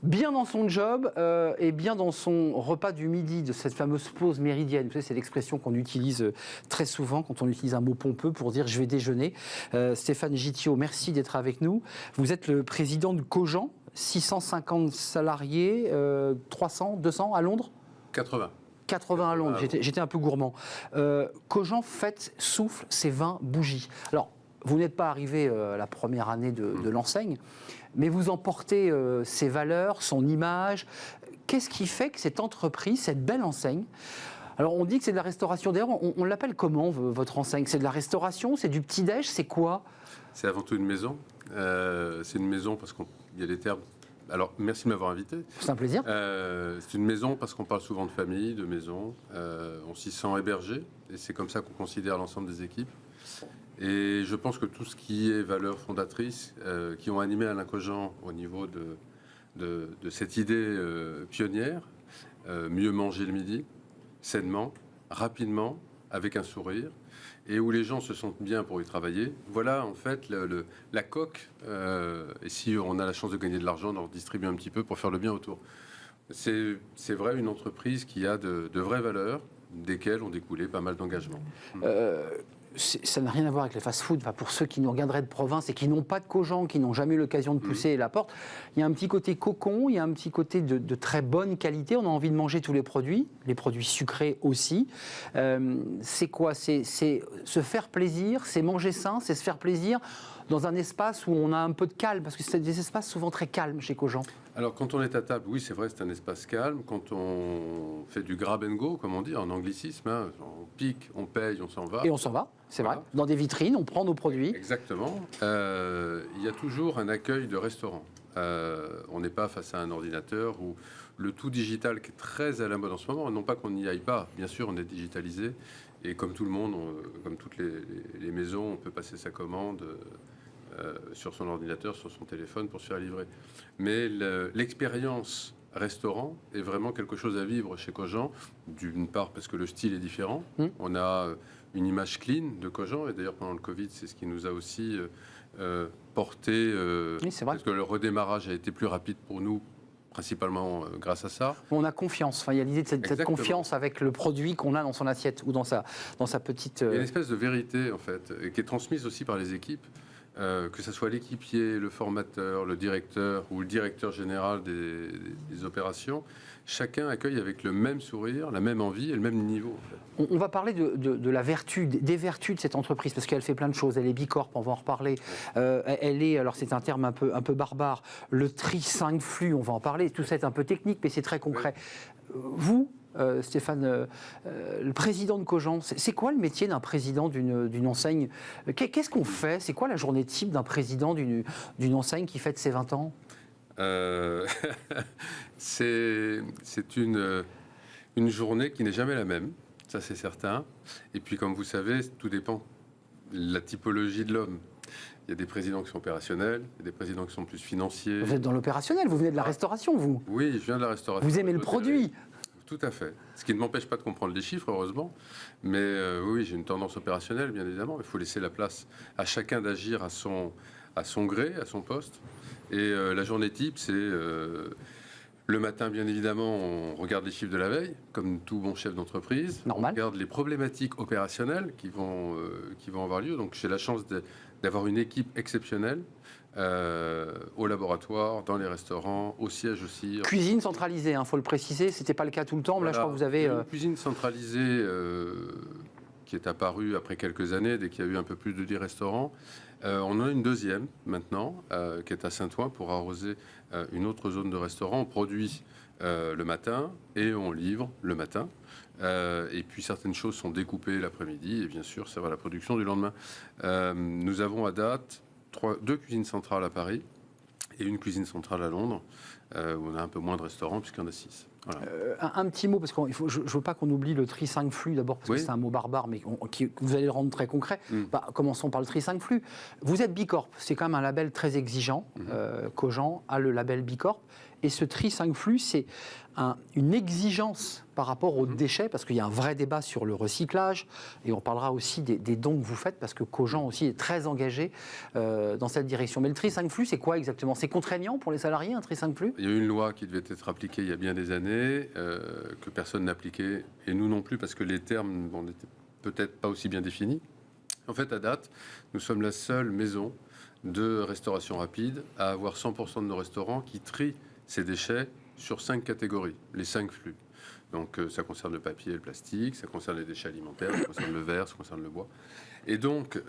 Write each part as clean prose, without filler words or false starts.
bien dans son job et bien dans son repas du midi, de cette fameuse pause méridienne. Vous savez, c'est l'expression qu'on utilise très souvent quand on utilise un mot pompeux pour dire « je vais déjeuner ». Stéphane Gittiaud, merci d'être avec nous. Vous êtes le président de Cogent, 650 salariés, 300, 200 à Londres ? 80 à Londres, j'étais un peu gourmand. Cogent souffle ses 20 bougies. Alors, vous n'êtes pas arrivé la première année de l'enseigne, mais vous emportez ses valeurs, son image. Qu'est-ce qui fait que cette entreprise, cette belle enseigne, alors on dit que c'est de la restauration, d'ailleurs on l'appelle comment votre enseigne? C'est de la restauration, c'est du petit-déj, c'est quoi? C'est avant tout une maison. C'est une maison parce qu'il y a des termes. Alors, merci de m'avoir invité. C'est un plaisir. C'est une maison parce qu'on parle souvent de famille, de maison. On s'y sent hébergé et c'est comme ça qu'on considère l'ensemble des équipes. Et je pense que tout ce qui est valeurs fondatrices qui ont animé Alain Cogent au niveau de cette idée pionnière, mieux manger le midi, sainement, rapidement, avec un sourire, et où les gens se sentent bien pour y travailler. Voilà, en fait, la coque. Et si on a la chance de gagner de l'argent, on en distribue un petit peu pour faire le bien autour. C'est vrai, une entreprise qui a de vraies valeurs, desquelles ont découlé pas mal d'engagements. Ça n'a rien à voir avec les fast-food. Enfin, pour ceux qui nous regarderaient de province et qui n'ont pas de Cogent, qui n'ont jamais eu l'occasion de pousser la porte, il y a un petit côté cocon, il y a un petit côté de très bonne qualité. On a envie de manger tous les produits sucrés aussi. C'est quoi? C'est se faire plaisir, c'est manger sain, c'est se faire plaisir dans un espace où on a un peu de calme, parce que c'est des espaces souvent très calmes chez Cogent. Alors, quand on est à table, oui, c'est vrai, c'est un espace calme. Quand on fait du grab and go, comme on dit en anglicisme, hein, on pique, on paye, on s'en va. Et on s'en va, c'est vrai. Dans des vitrines, on prend nos produits. Exactement. Il y a toujours un accueil de restaurant. On n'est pas face à un ordinateur ou le tout digital qui est très à la mode en ce moment. Non pas qu'on n'y aille pas, bien sûr, on est digitalisé. Et comme tout le monde, comme toutes les maisons, on peut passer sa commande sur son ordinateur, sur son téléphone pour se faire livrer. Mais l'expérience restaurant est vraiment quelque chose à vivre chez Cogent, d'une part parce que le style est différent. On a une image clean de Cogent, et d'ailleurs pendant le Covid, c'est ce qui nous a aussi porté, oui, c'est vrai. parce que le redémarrage a été plus rapide pour nous, principalement grâce à ça. On a confiance. Enfin, il y a l'idée de cette confiance avec le produit qu'on a dans son assiette ou dans sa petite... Il y a une espèce de vérité, en fait, qui est transmise aussi par les équipes, que ce soit l'équipier, le formateur, le directeur ou le directeur général des opérations. Chacun accueille avec le même sourire, la même envie et le même niveau. En fait. On va parler de la vertu, des vertus de cette entreprise, parce qu'elle fait plein de choses. Elle est Bicorp, on va en reparler. Elle est, alors c'est un terme un peu barbare, le tri 5 flux, on va en parler. Tout ça est un peu technique, mais c'est très concret. Oui. Vous, Stéphane, le président de Cogent, c'est quoi le métier d'un président d'une enseigne? Qu'est-ce qu'on fait? C'est quoi la journée type d'un président d'une enseigne qui fête ses 20 ans? C'est une journée qui n'est jamais la même, ça c'est certain. Et puis comme vous savez, tout dépend de la typologie de l'homme. Il y a des présidents qui sont opérationnels, il y a des présidents qui sont plus financiers. Vous êtes dans l'opérationnel, vous venez de la restauration, vous? Oui, je viens de la restauration. Vous aimez le produit? Tout à fait. Ce qui ne m'empêche pas de comprendre les chiffres, heureusement. Mais oui, j'ai une tendance opérationnelle, bien évidemment. Il faut laisser la place à chacun d'agir à son gré, à son poste. Et la journée type, c'est le matin, bien évidemment, on regarde les chiffres de la veille, comme tout bon chef d'entreprise. Normal. On regarde les problématiques opérationnelles qui vont avoir lieu. Donc j'ai la chance d'avoir une équipe exceptionnelle au laboratoire, dans les restaurants, au siège aussi. Cuisine centralisée, faut le préciser, c'était pas le cas tout le temps. Voilà. Là, je crois que vous avez... Une cuisine centralisée qui est apparue après quelques années, dès qu'il y a eu un peu plus de 10 restaurants. On en a une deuxième maintenant, qui est à Saint-Ouen pour arroser une autre zone de restaurant. On produit le matin et on livre le matin. Et puis certaines choses sont découpées l'après-midi et bien sûr ça va à la production du lendemain. Nous avons à date 2 cuisines centrales à Paris et une cuisine centrale à Londres, où on a un peu moins de restaurants puisqu'il y en a 6. Voilà. Un petit mot, parce que je ne veux pas qu'on oublie le tri 5 flux d'abord, parce que c'est un mot barbare, mais vous allez le rendre très concret. Commençons par le tri 5 flux. Vous êtes Bicorp, c'est quand même un label très exigeant. Cogent a le label Bicorp. Et ce tri 5 flux, c'est une exigence par rapport aux déchets, parce qu'il y a un vrai débat sur le recyclage, et on parlera aussi des dons que vous faites, parce que Cogent aussi est très engagé dans cette direction. Mais le tri 5 flux, c'est quoi exactement? C'est contraignant pour les salariés, un tri 5 flux? Il y a eu une loi qui devait être appliquée il y a bien des années, que personne n'appliquait, et nous non plus, parce que les termes n'étaient peut-être pas aussi bien définis. En fait, à date, nous sommes la seule maison de restauration rapide à avoir 100% de nos restaurants qui trient ces déchets sur 5 catégories, les 5 flux. Donc ça concerne le papier et le plastique, ça concerne les déchets alimentaires, ça concerne le verre, ça concerne le bois. Et donc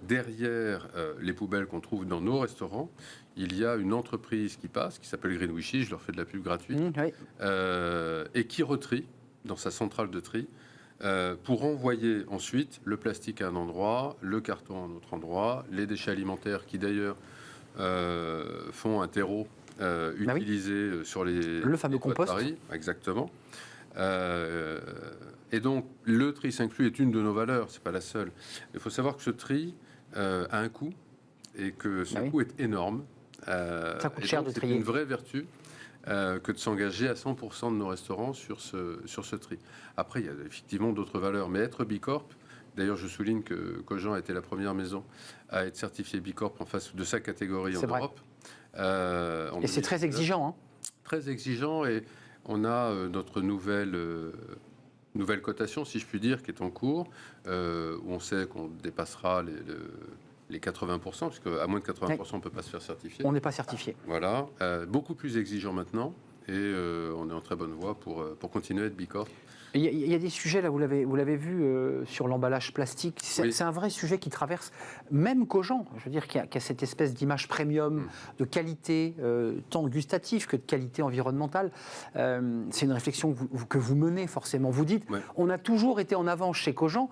derrière les poubelles qu'on trouve dans nos restaurants, il y a une entreprise qui passe, qui s'appelle Greenwishy, je leur fais de la pub gratuite, Oui. et qui retrie dans sa centrale de tri pour envoyer ensuite le plastique à un endroit, le carton à un autre endroit, les déchets alimentaires qui d'ailleurs font un terreau utilisé sur le fameux les toits de compost. Paris, exactement. Et donc le tri 5 flux est une de nos valeurs, c'est pas la seule. Il faut savoir que ce tri a un coût et que ce coût est énorme. Ça coûte cher de trier. C'est une vraie vertu. Que de s'engager à 100% de nos restaurants sur ce tri. Après, il y a effectivement d'autres valeurs, mais être Bicorp, d'ailleurs je souligne que Cogent a été la première maison à être certifiée Bicorp en face de sa catégorie en Europe. Et c'est très exigeant. Hein. Très exigeant, et on a notre nouvelle cotation, si je puis dire, qui est en cours, où on sait qu'on dépassera les 80%, parce qu'à moins de 80%, on ne peut pas se faire certifier. On n'est pas certifié. Voilà, beaucoup plus exigeant maintenant, et on est en très bonne voie pour continuer à être Bicorp. Il y a des sujets, là, vous l'avez vu, sur l'emballage plastique. C'est un vrai sujet qui traverse même Cogent. Je veux dire qu'il y a cette espèce d'image premium, de qualité, tant gustative que de qualité environnementale. C'est une réflexion que vous menez forcément. Vous dites, on a toujours été en avance chez Cogent.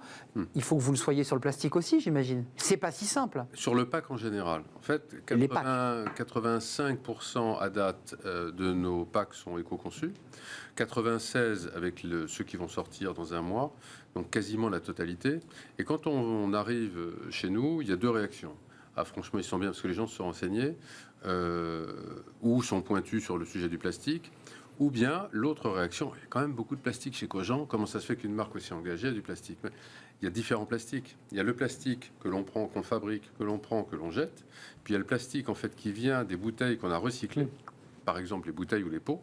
Il faut que vous le soyez sur le plastique aussi, j'imagine. C'est pas si simple. Sur le pack en général. En fait, 85% à date de nos packs sont éco-conçus. 96 avec ceux qui vont sortir dans un mois, donc quasiment la totalité. Et quand on arrive chez nous, il y a deux réactions. Ah, franchement, ils sont bien parce que les gens se sont renseignés ou sont pointus sur le sujet du plastique. Ou bien l'autre réaction, il y a quand même beaucoup de plastique chez Cogent. Comment ça se fait qu'une marque aussi engagée a du plastique? Mais il y a différents plastiques. Il y a le plastique que l'on prend, qu'on fabrique, que l'on prend, que l'on jette. Puis il y a le plastique en fait qui vient des bouteilles qu'on a recyclées, par exemple les bouteilles ou les pots.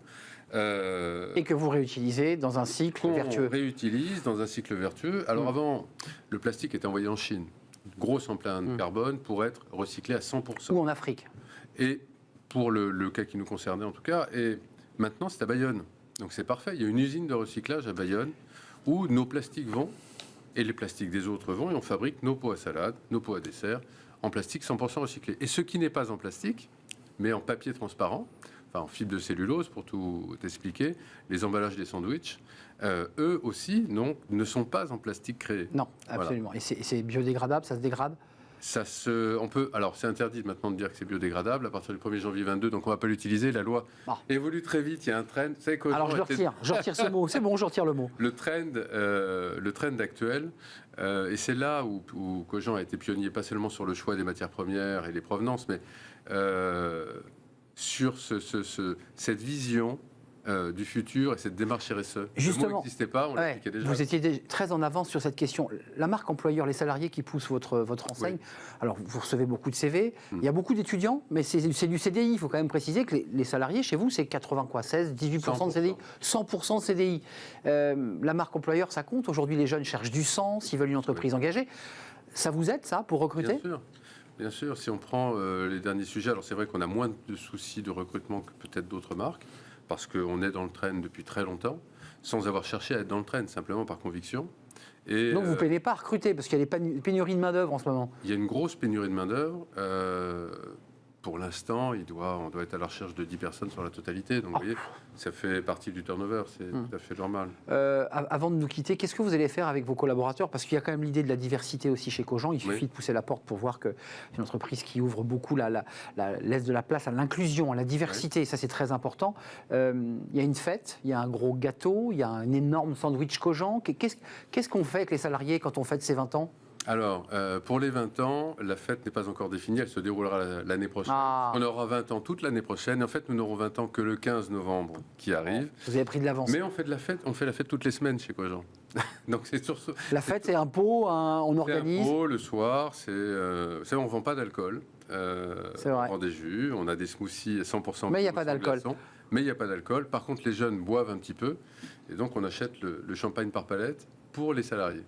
Et que vous réutilisez dans un cycle vertueux. On réutilise dans un cycle vertueux. Alors avant, le plastique était envoyé en Chine, grosse empreinte carbone, pour être recyclé à 100%. Ou en Afrique. Et pour le cas qui nous concernait en tout cas, et maintenant c'est à Bayonne. Donc c'est parfait, il y a une usine de recyclage à Bayonne où nos plastiques vont, et les plastiques des autres vont, et on fabrique nos pots à salade, nos pots à dessert, en plastique 100% recyclé. Et ce qui n'est pas en plastique, mais en papier transparent, enfin en fibre de cellulose pour tout expliquer, les emballages des sandwichs, eux aussi ne sont pas en plastique créé. Non, absolument. Voilà. Et c'est biodégradable, ça se dégrade? Alors c'est interdit maintenant de dire que c'est biodégradable à partir du 1er janvier 2022, donc on ne va pas l'utiliser. La loi évolue très vite, il y a un trend. Alors je retire ce mot, c'est bon, je retire le mot. Le trend actuel, et c'est là où Cogent a été pionnier, pas seulement sur le choix des matières premières et les provenances, mais sur cette vision du futur et cette démarche RSE. Justement, le mot n'existait pas, on l'appliquait déjà. Vous étiez très en avance sur cette question. La marque employeur, les salariés qui poussent votre enseigne, alors vous recevez beaucoup de CV, il y a beaucoup d'étudiants, mais c'est du CDI. Il faut quand même préciser que les salariés chez vous, c'est 96, 18% de CDI, 100% de CDI. La marque employeur, ça compte. Aujourd'hui, les jeunes cherchent du sens, ils veulent une entreprise engagée. Ça vous aide, ça, pour recruter? Bien sûr. Bien sûr, si on prend les derniers sujets, alors c'est vrai qu'on a moins de soucis de recrutement que peut-être d'autres marques, parce qu'on est dans le trend depuis très longtemps, sans avoir cherché à être dans le trend, simplement par conviction. Et donc vous ne peinez pas à recruter, parce qu'il y a des pénuries de main-d'œuvre en ce moment. Il y a une grosse pénurie de main-d'œuvre. Pour l'instant, on doit être à la recherche de 10 personnes sur la totalité. Donc, vous voyez, ça fait partie du turnover, c'est tout à fait normal. Avant de nous quitter, qu'est-ce que vous allez faire avec vos collaborateurs? Parce qu'il y a quand même l'idée de la diversité aussi chez Cogent. Il suffit de pousser la porte pour voir que c'est une entreprise qui ouvre beaucoup, laisse de la place à l'inclusion, à la diversité. Ça, c'est très important. Il y a une fête, il y a un gros gâteau, il y a un énorme sandwich Cogent. Qu'est-ce qu'on fait avec les salariés quand on fête ses 20 ans? Alors, pour les 20 ans, la fête n'est pas encore définie, elle se déroulera l'année prochaine. Ah. On aura 20 ans toute l'année prochaine. En fait, nous n'aurons 20 ans que le 15 novembre qui arrive. Vous avez pris de l'avance. Mais on fait la fête toutes les semaines chez Cogent. Donc c'est sur ce. La fête, c'est un pot, on C'est organise. un pot le soir, on ne vend pas d'alcool. C'est vrai. On vend des jus, on a des smoothies 100%. Mais il n'y a pas d'alcool. Mais il n'y a pas d'alcool. Par contre, les jeunes boivent un petit peu. Et donc, on achète le champagne par palette pour les salariés.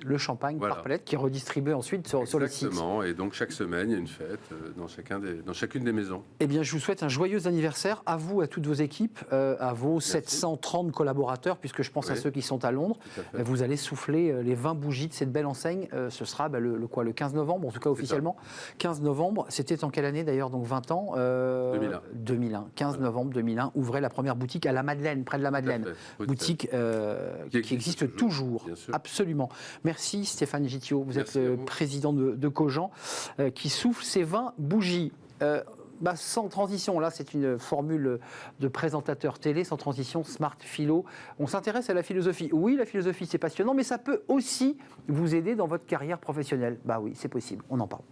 Le champagne par palette qui est redistribué ensuite sur le site. Exactement, et donc chaque semaine, il y a une fête dans chacune des maisons. Eh bien, je vous souhaite un joyeux anniversaire à vous, à toutes vos équipes, à vos 730 collaborateurs, puisque je pense à ceux qui sont à Londres. Vous allez souffler les 20 bougies de cette belle enseigne. Ce sera le 15 novembre, en tout cas officiellement. 15 novembre, c'était en quelle année d'ailleurs, donc 20 ans 2001. 2001, 15 novembre 2001, ouvrez la première boutique à la Madeleine, près de la Madeleine. Boutique qui existe toujours. Absolument. Merci Stéphane Gittiot, vous êtes le président de Cogent, qui souffle ses 20 bougies. Sans transition, là c'est une formule de présentateur télé, sans transition, smart philo. On s'intéresse à la philosophie. Oui, la philosophie c'est passionnant, mais ça peut aussi vous aider dans votre carrière professionnelle. Bah oui, c'est possible, on en parle.